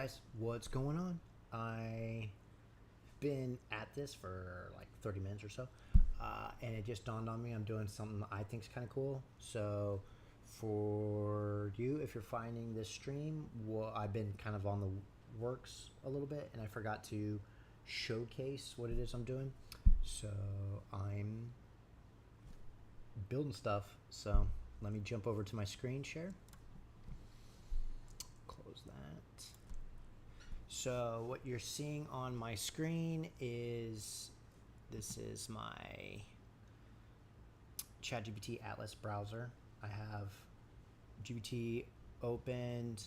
guys, what's going on? I've been at this for like 30 minutes or so, and it just dawned on me I'm doing something I think is kind of cool. So, for you, if you're finding this stream, well, I've been kind of on the works a little bit, and I forgot to showcase what it is I'm doing. So, I'm building stuff. So, let me jump over to my screen share. Close that. So what you're seeing on my screen is this is my ChatGPT Atlas browser. I have GPT opened.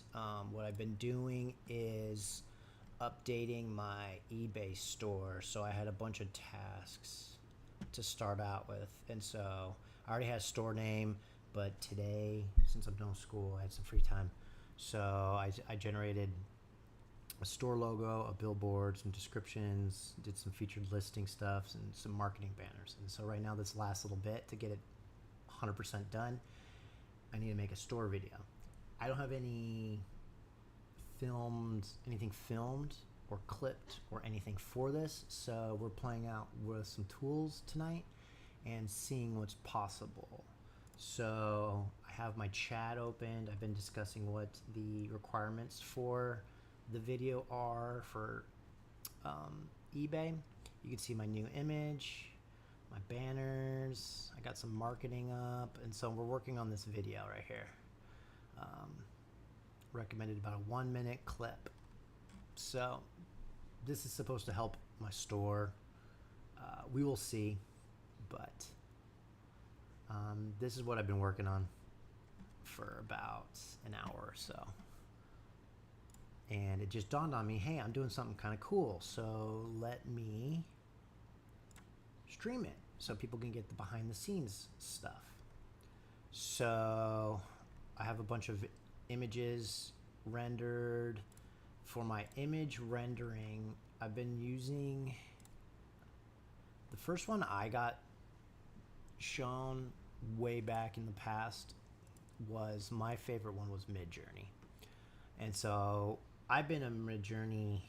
What I've been doing is updating my eBay store. So I had a bunch of tasks to start out with, and so I already had a store name, but today, since I'm done with school, I had some free time. So I generated a store logo, a billboard, some descriptions, did some featured listing stuff, and some marketing banners. And so right now, this last little bit to get it 100% done, I need to make a store video. I don't have anything filmed or clipped or anything for this, so we're playing out with some tools tonight and seeing what's possible. So I have my chat opened. I've been discussing what the requirements for the video are for eBay. You can see my new image, my banners. I got some marketing up, and so we're working on this video right here. Recommended about a 1-minute clip. So this is supposed to help my store. We will see, but this is what I've been working on for about an hour or so. And it just dawned on me, hey, I'm doing something kind of cool. So let me stream it so people can get the behind the scenes stuff. So I have a bunch of images rendered. For my image rendering, I've been using the first one I got shown way back in the past was my favorite one was Midjourney. And so I've been a Midjourney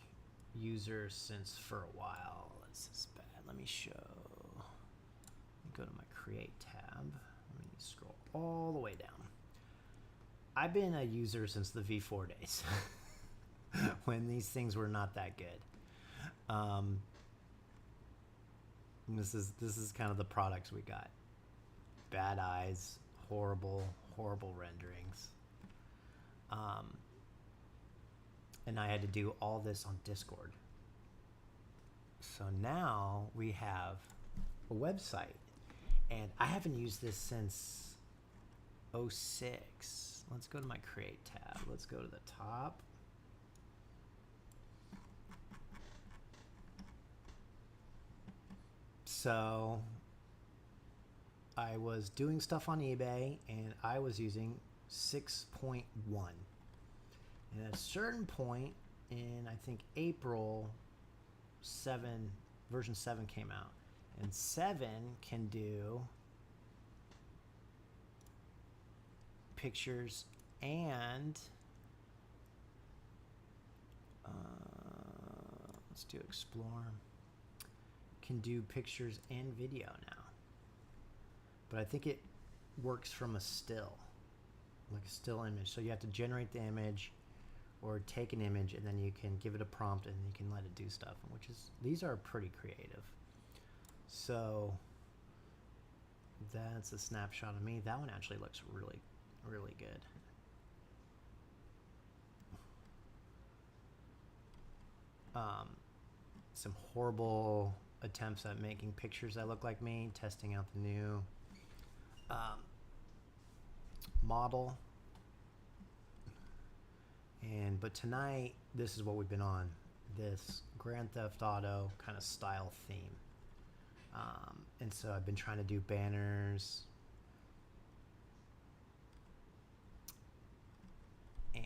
user since for a while. This is bad. Let me show. Let me go to my create tab. Let me scroll all the way down. I've been a user since the V4 days when these things were not that good. This is kind of the products we got. Bad eyes, horrible renderings. And I had to do all this on Discord. So now we have a website, and I haven't used this since 06. Let's go to my create tab. Let's go to the top. So I was doing stuff on eBay, and I was using 6.1. And at a certain point in, I think, April, version 7 came out. And 7 can do pictures and let's do explore. Can do pictures and video now. But I think it works from a still, like a still image. So you have to generate the image or take an image, and then you can give it a prompt and you can let it do stuff, these are pretty creative. So that's a snapshot of me. That one actually looks really, really good. Some horrible attempts at making pictures that look like me, testing out the new model. But tonight, this is what we've been on, this Grand Theft Auto kind of style theme. And so I've been trying to do banners. And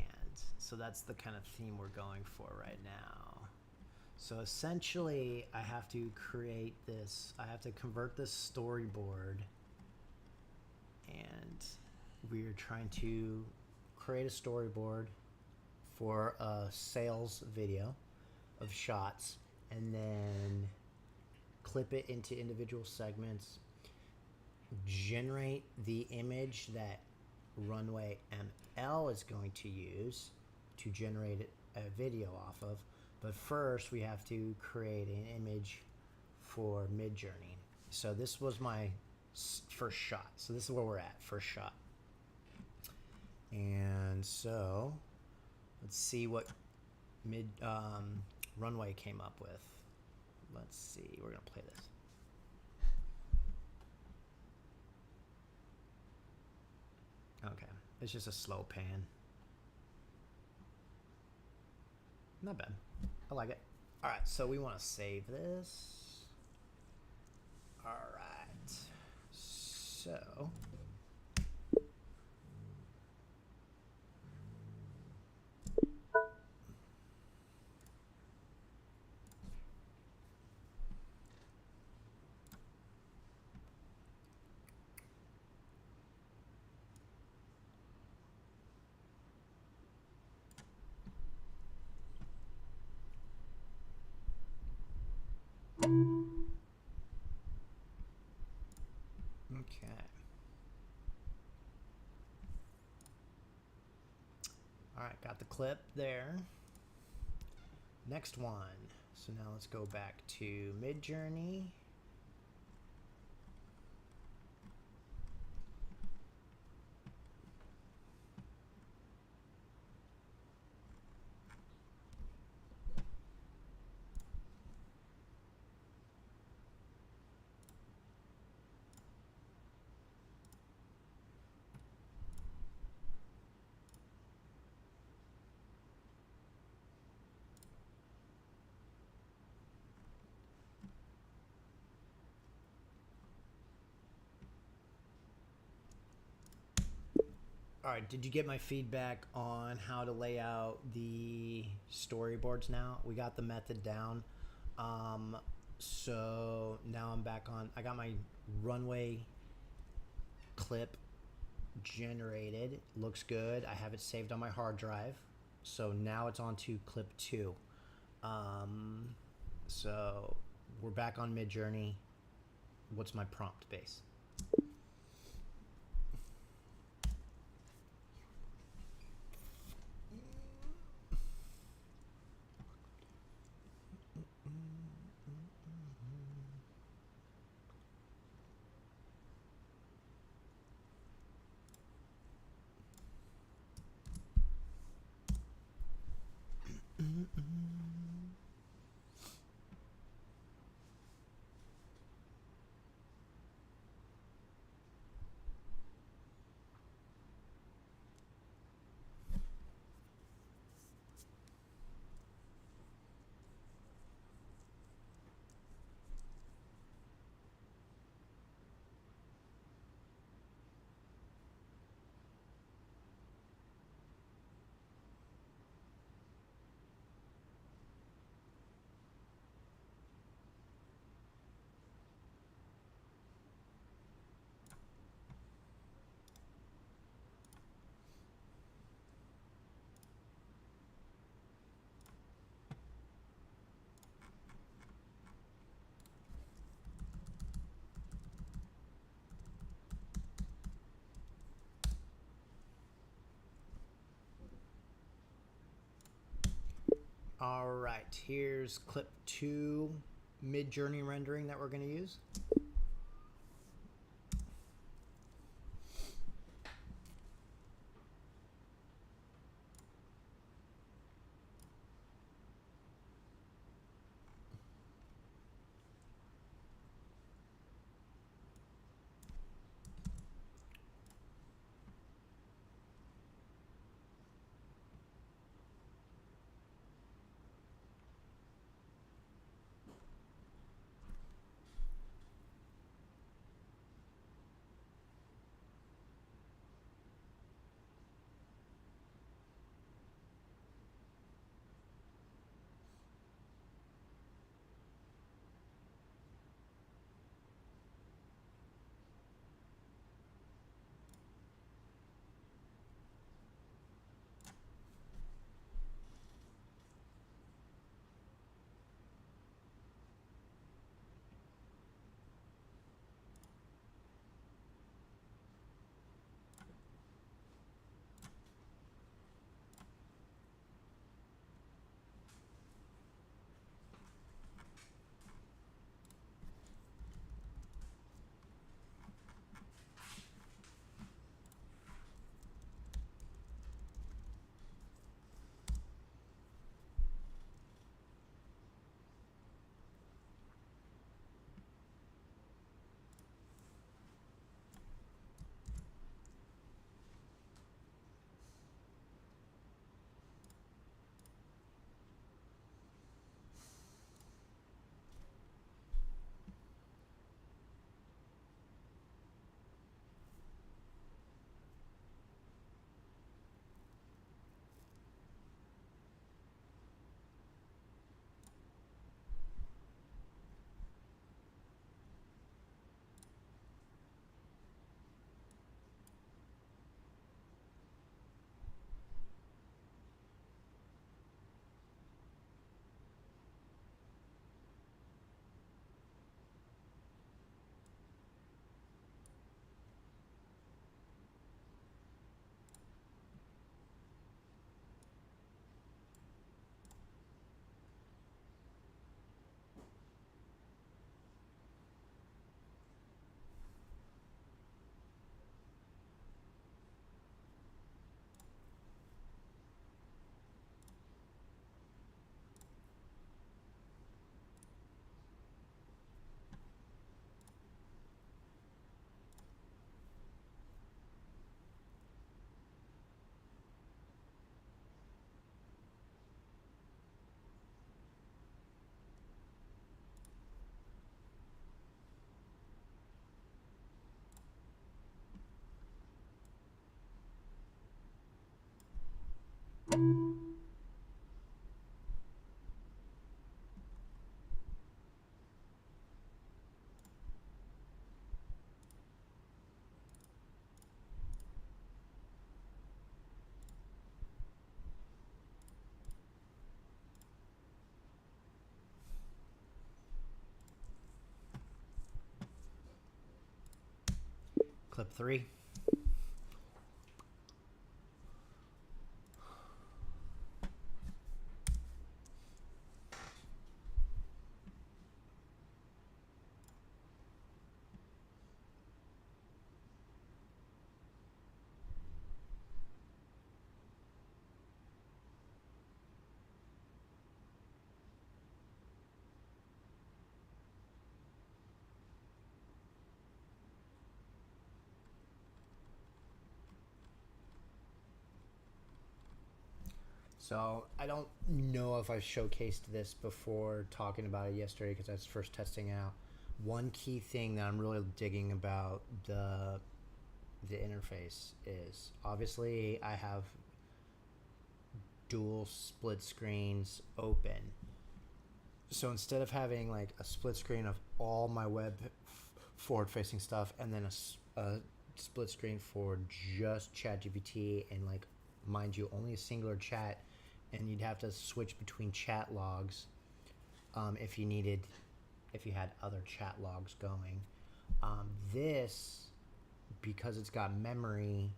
so that's the kind of theme we're going for right now. So essentially, I have to create this. I have to convert this storyboard. And we're trying to create a storyboard for a sales video of shots, and then clip it into individual segments, generate the image that Runway ML is going to use to generate a video off of. But first we have to create an image for Midjourney. So this was my first shot. So this is where we're at, first shot. And so let's see what Runway came up with. Let's see, we're gonna play this. Okay, it's just a slow pan. Not bad. I like it. All right, so we want to save this. All right, so okay. All right, got the clip there. Next one. So now let's go back to Midjourney. All right, did you get my feedback on how to lay out the storyboards now? We got the method down. So now I'm back on. I got my Runway clip generated. Looks good. I have it saved on my hard drive. So now it's on to clip 2. So we're back on Midjourney. What's my prompt base? All right, here's clip 2 Midjourney rendering that we're going to use. clip 3. So I don't know if I've showcased this before talking about it yesterday because I was first testing it out. One key thing that I'm really digging about the interface is obviously I have dual split screens open. So instead of having like a split screen of all my web forward facing stuff and then a split screen for just ChatGPT and like mind you only a singular chat, and you'd have to switch between chat logs if you had other chat logs going. This, because it's got memory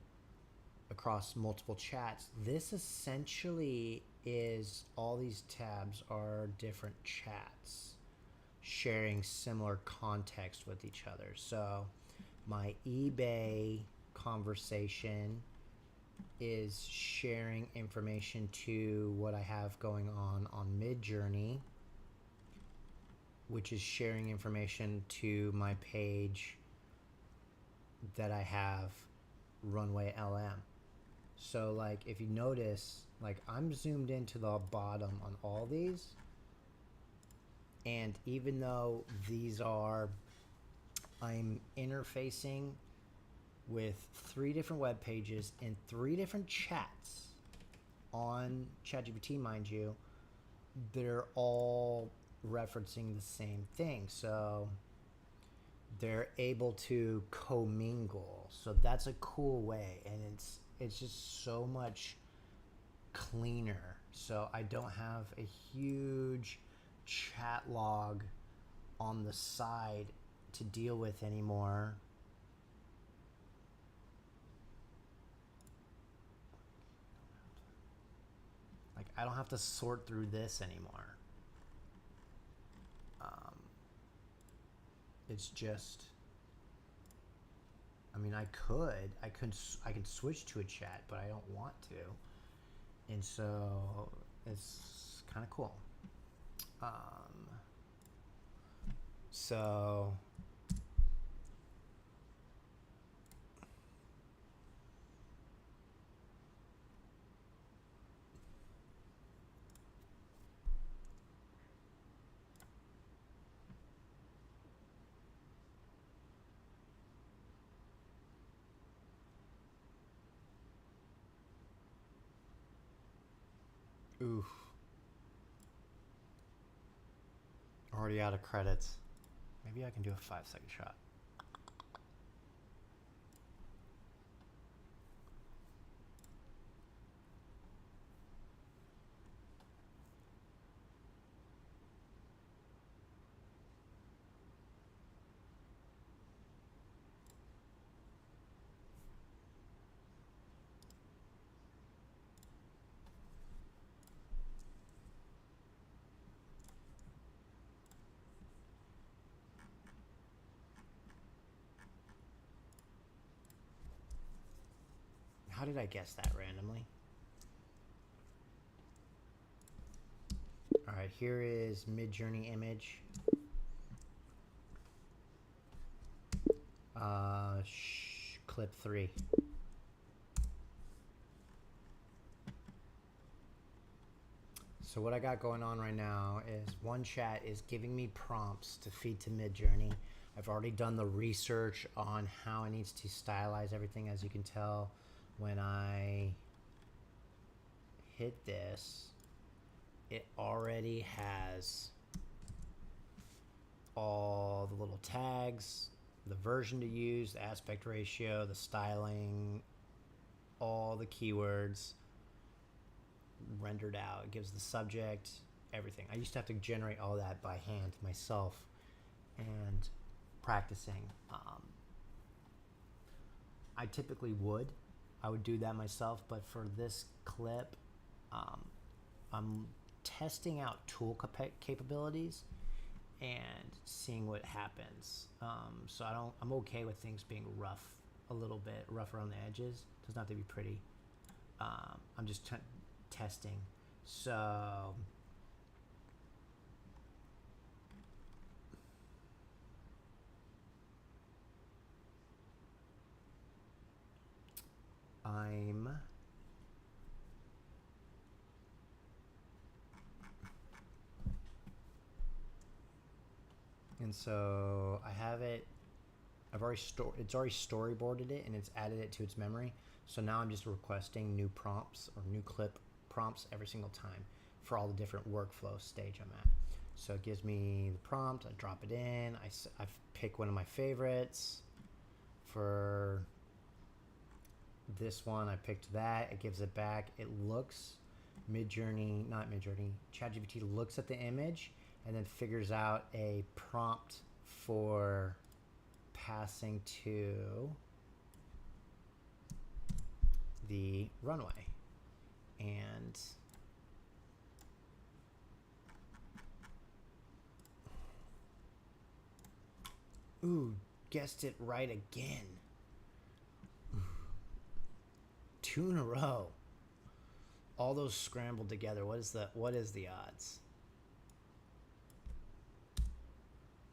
across multiple chats, this essentially is all these tabs are different chats sharing similar context with each other. So my eBay conversation is sharing information to what I have going on Midjourney, which is sharing information to my page that I have Runway LM. So like if you notice, like I'm zoomed into the bottom on all these, and even though these are, I'm interfacing with 3 different web pages and 3 different chats on ChatGPT, mind you, they're all referencing the same thing. So they're able to commingle. So that's a cool way, and it's just so much cleaner. So I don't have a huge chat log on the side to deal with anymore. Like I don't have to sort through this anymore. It's just, I mean, I can switch to a chat, but I don't want to, and so it's kind of cool. So oof. Already out of credits. Maybe I can do a 5-second shot. How did I guess that randomly? All right, here is Midjourney image. Clip 3. So what I got going on right now is one chat is giving me prompts to feed to Midjourney. I've already done the research on how it needs to stylize everything. As you can tell, when I hit this, it already has all the little tags, the version to use, the aspect ratio, the styling, all the keywords rendered out. It gives the subject, everything. I used to have to generate all that by hand myself and practicing. I typically would. I would do that myself, but for this clip, I'm testing out tool capabilities and seeing what happens. So I'm okay with things being rough, a little bit rough around the edges. It doesn't have to be pretty. I'm just testing. So and so I have it. It's already storyboarded it and it's added it to its memory. So now I'm just requesting new prompts or new clip prompts every single time for all the different workflow stage I'm at. So it gives me the prompt, I drop it in, I pick one of my favorites. For this one, I picked that, it gives it back. It looks, ChatGPT looks at the image and then figures out a prompt for passing to the runway. And ooh, guessed it right again. 2 in a row. All those scrambled together. What is the odds?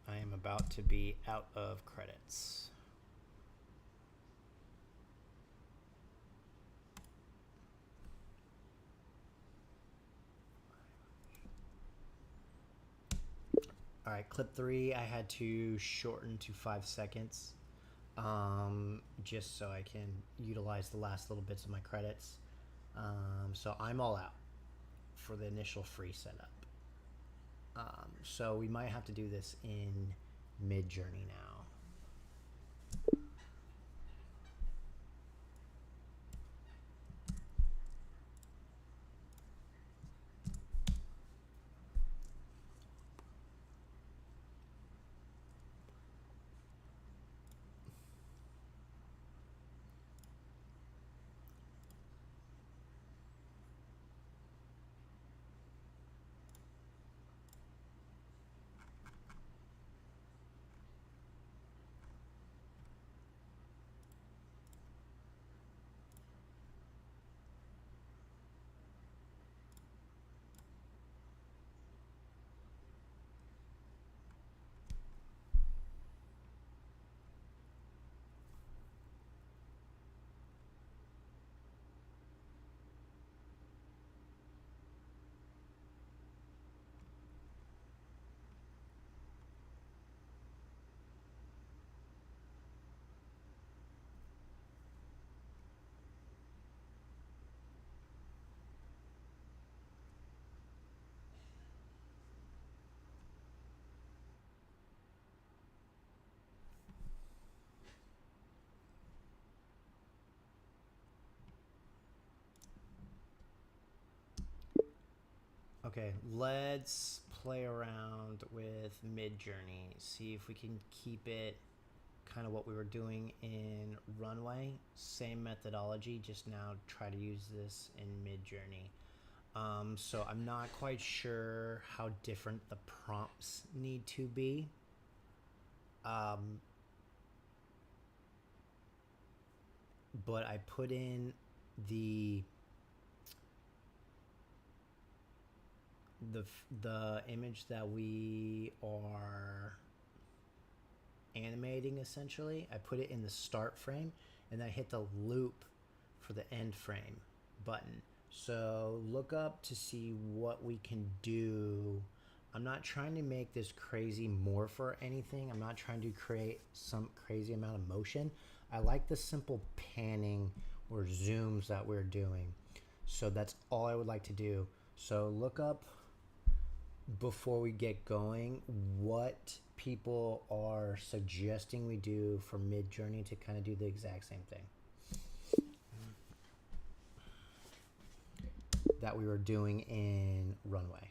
I am about to be out of credits. All right, clip 3, I had to shorten to 5 seconds, just so I can utilize the last little bits of my credits. So I'm all out for the initial free setup. So we might have to do this in Midjourney now. Okay, let's play around with Midjourney, see if we can keep it kind of what we were doing in Runway. Same methodology, just now try to use this in Midjourney. So I'm not quite sure how different the prompts need to be. But I put in the image that we are animating, essentially. I put it in the start frame and I hit the loop for the end frame button. So look up to see what we can do. I'm not trying to make this crazy morph or anything. I'm not trying to create some crazy amount of motion. I like the simple panning or zooms that we're doing. So that's all I would like to do. So look up, before we get going, what people are suggesting we do for Midjourney to kind of do the exact same thing that we were doing in Runway.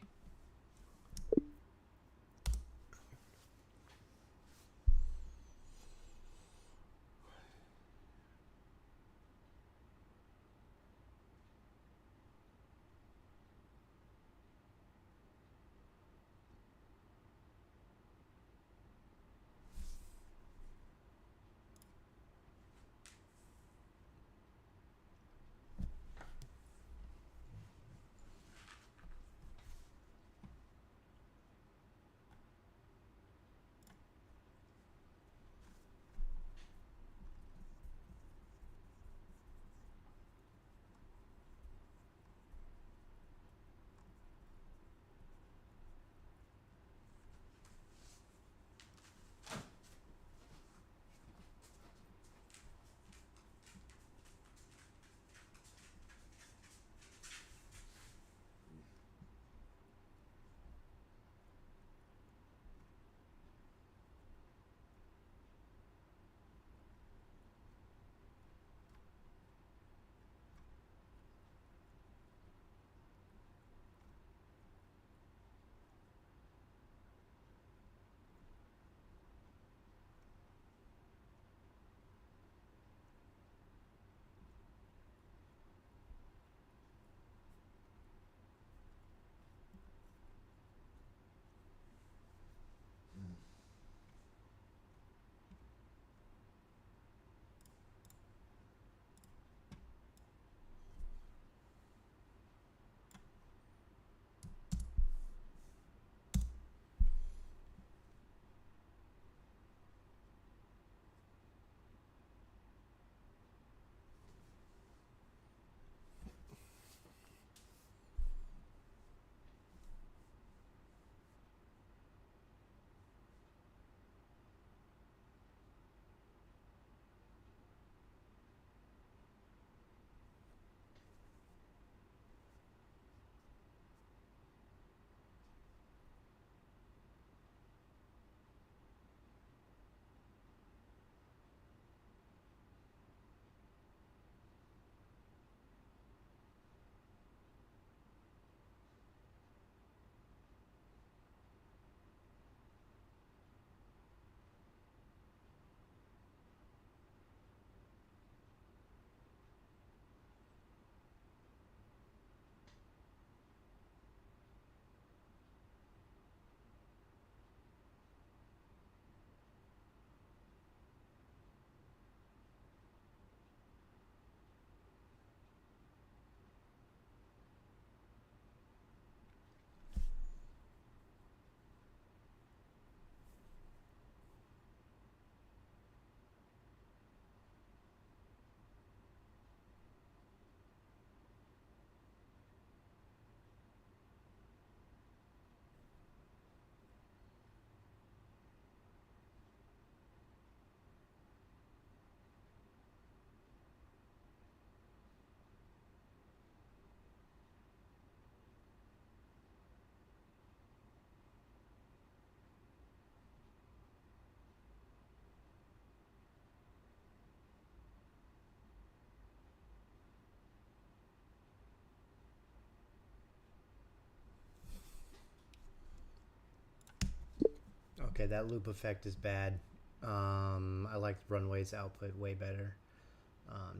that loop effect is bad. I like Runway's output way better.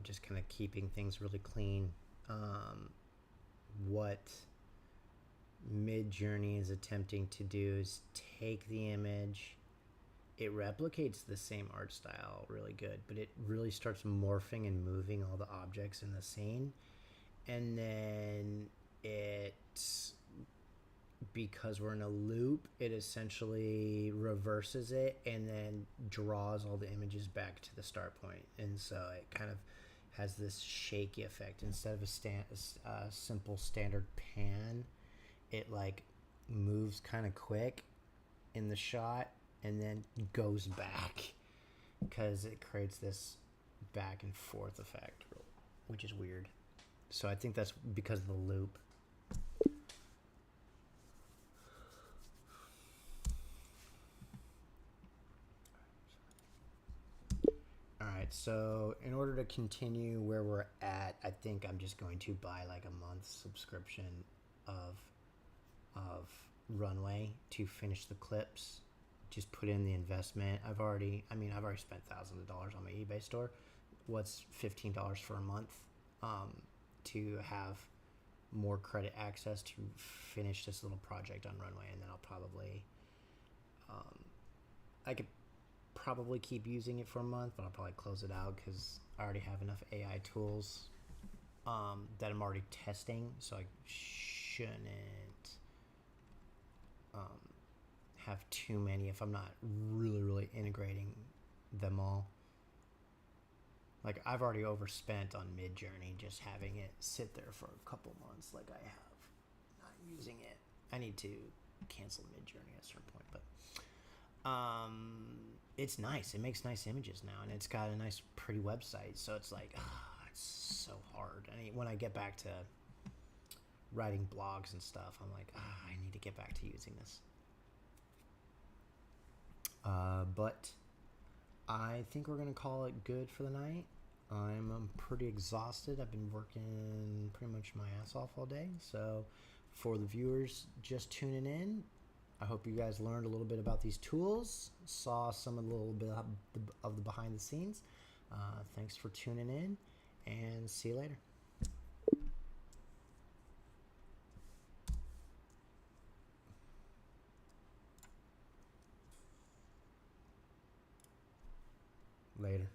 Just kind of keeping things really clean. What Midjourney is attempting to do is take the image. It replicates the same art style really good, but it really starts morphing and moving all the objects in the scene. And then because we're in a loop, it essentially reverses it and then draws all the images back to the start point. And so it kind of has this shaky effect. Instead of a simple standard pan, it like moves kind of quick in the shot and then goes back, because it creates this back and forth effect, which is weird. So I think that's because of the loop. Alright, so in order to continue where we're at, I think I'm just going to buy like a month subscription of Runway to finish the clips. Just put in the investment. I've already spent thousands of dollars on my eBay store. What's $15 for a month to have more credit access to finish this little project on Runway, and then I'll probably I could probably keep using it for a month, but I'll probably close it out because I already have enough AI tools that I'm already testing, so I shouldn't have too many if I'm not really integrating them all. Like, I've already overspent on Midjourney just having it sit there for a couple months like I have, not using it. I need to cancel Midjourney at a certain point, but it's nice. It makes nice images now, and it's got a nice pretty website, so it's like, it's so hard. When I get back to writing blogs and stuff, I'm like, I need to get back to using this. But I think we're gonna call it good for the night. I'm pretty exhausted. I've been working pretty much my ass off all day. So for the viewers just tuning in, I hope you guys learned a little bit about these tools, saw some of the little bit of the behind the scenes. Thanks for tuning in, and see you later. Later.